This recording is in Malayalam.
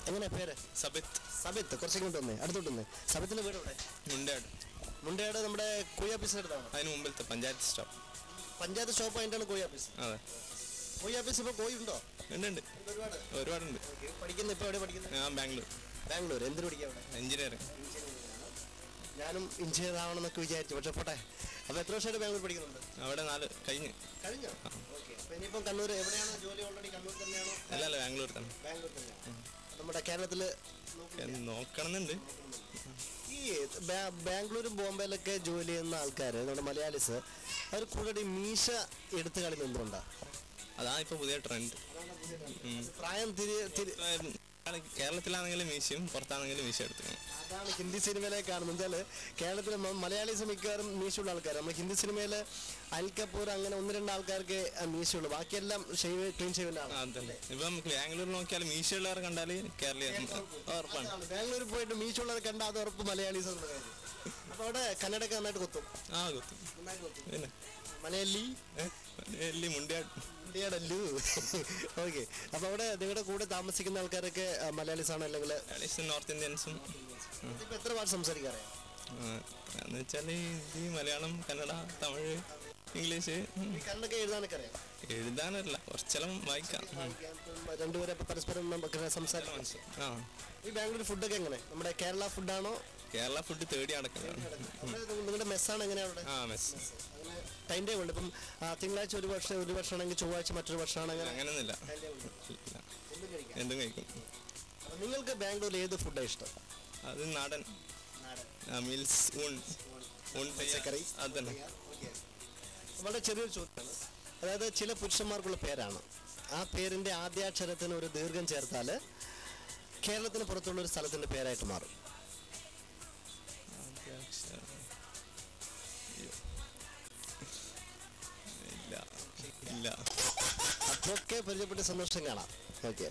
എങ്ങനെയാ പേര്? സബിത്ത്. സബിത്ത്. കുറച്ചേക്ക് വന്നേ, അടുത്തോട്ട് വന്നേ. സബിത്തിന്റെ വീട് ഇവിടെ മുണ്ടയാട്. മുണ്ടയാട് നമ്മുടെ കോഴി ഓഫീസിന്റെ അടുത്താണ്. അതിന് മുമ്പിലത്തെ പഞ്ചായത്ത് സ്റ്റോപ്പ്. പഞ്ചായത്ത് സ്റ്റോപ്പ് അതിൻ്റെയാണ് കോഴി ഓഫീസ്. അതെ. കോഴി ഓഫീസ് ഇപ്പോൾ കോഴി ഉണ്ടോ? ഉണ്ട്. ഒരുപാടുണ്ട്. പഠിക്കുന്നത് ഇപ്പോൾ എവിടെ പഠിക്കുന്നത്? ഞാൻ ബാംഗ്ലൂർ. ബാംഗ്ലൂർ. എന്തിനു പഠിക്കാം അവിടെ? എഞ്ചിനീയറിംഗ്. ഞാനും എഞ്ചിനീയർ ആവണമെന്നൊക്കെ വിചാരിച്ചു, പക്ഷെ പോട്ടെ. അപ്പോൾ എത്ര വർഷമായിട്ട് ബാംഗ്ലൂർ പഠിക്കുന്നുണ്ട്? അവിടെ 4 കഴിഞ്ഞു. ഓക്കെ. അപ്പോൾ ഇനിയിപ്പം കണ്ണൂർ എവിടെയാണ് ജോലി? ഓൾറെഡി കണ്ണൂർ തന്നെയാണോ? അല്ല, ബാംഗ്ലൂർ തന്നെ. ബാംഗ്ലൂർ തന്നെയാണ്. നമ്മുടെ കേരളത്തിൽ നോക്കണമെന്നുണ്ട്. ഈ ബാംഗ്ലൂരും ബോംബെയിലൊക്കെ ജോലി ചെയ്യുന്ന ആൾക്കാർ, നമ്മുടെ മലയാളീസ്, അവർ കൂടുതൽ മീശ എടുത്ത് കളിക്കുന്നത് എന്തുകൊണ്ടാണ്? അതാണ് ഇപ്പോൾ പുതിയ ട്രെൻഡ്. പ്രായം കേരളത്തിലാണെങ്കിലും മീശയും പുറത്താണെങ്കിലും മീശ എടുത്തു. അതാണ് ഹിന്ദി സിനിമയിലേക്ക് കാണുന്നത്. വെച്ചാൽ കേരളത്തിൽ മലയാളീസ് മിക്കവാറും മീശയുള്ള ആൾക്കാർ. നമ്മൾ ഹിന്ദി സിനിമയിൽ അനിൽ കപൂർ അങ്ങനെ 1-2 ആൾക്കാർക്ക് മീശയുള്ളൂ, ബാക്കിയെല്ലാം ക്ലീൻ ഷേവിലാണ്. അതല്ലേ, ഇപ്പം ബാംഗ്ലൂർ നോക്കിയാൽ മീശയുള്ളവരെ കണ്ടാൽ കേരളീയ ഉറപ്പാണ്. ബാംഗ്ലൂരിൽ പോയിട്ട് മീശയുള്ളവരെ കണ്ടാൽ അത് ഉറപ്പ് മലയാളീസ്. അപ്പോൾ അവിടെ കന്നഡയൊക്കെ നന്നായിട്ട് കൊത്തും. കൊത്തും. പിന്നെ മലയാളി മുണ്ടയാട്. മുണ്ടയാടല്ലൂ. ഓക്കെ. അപ്പോൾ അവിടെ നിങ്ങളുടെ കൂടെ താമസിക്കുന്ന ആൾക്കാരൊക്കെ മലയാളീസ് ആണോ അല്ലെങ്കിൽ നോർത്ത് ഇന്ത്യൻസും? ഇപ്പം എത്ര ഭാഷ സംസാരിക്കാറിയാം? എന്ന് വെച്ചാൽ ഹിന്ദി, മലയാളം, കന്നഡ, തമിഴ്, ഇംഗ്ലീഷ്. കന്നഡൊക്കെ എഴുതാനൊക്കെ അറിയാം? എഴുതാനല്ല, കുറച്ചെല്ലാം വായിക്കാം. രണ്ടുപേരെ പരസ്പരം സംസാരിക്കാം. ഈ ബാംഗ്ലൂർ ഫുഡൊക്കെ എങ്ങനെ? നമ്മുടെ കേരള ഫുഡാണോ? കേരള ഫുഡ് തേടി നടക്കുന്നത്. നിങ്ങളുടെ മെസ്സാണ് എങ്ങനെയാണ്? മെസ്സ് ടൈം ടേബിൾ ഉണ്ട്. ഇപ്പം തിങ്കളാഴ്ച ഒരു ഭക്ഷണമാണെങ്കിൽ ചൊവ്വാഴ്ച മറ്റൊരു ഭക്ഷണമാണെങ്കിൽ അങ്ങനെയൊന്നുമില്ല, എന്തും കഴിക്കും. നിങ്ങൾക്ക് ബാംഗ്ലൂരിൽ ഏത് ഫുഡാണ് ഇഷ്ടം? അത് നാടൻ മീൽസ്, പച്ചക്കറി. അതന്നെ. വളരെ ചെറിയൊരു ചോദ്യമാണ്. അതായത് ചില പുരുഷന്മാർക്കുള്ള പേരാണ്, ആ പേരിൻ്റെ ആദ്യാക്ഷരത്തിന് ഒരു ദീർഘം ചേർത്താൽ കേരളത്തിന് പുറത്തുള്ള ഒരു സ്ഥലത്തിൻ്റെ പേരായിട്ട് മാറും. ഇല്ല. അതൊക്കെ പരിചയപ്പെട്ട് സന്തോഷം കാണാം. ഓക്കെ.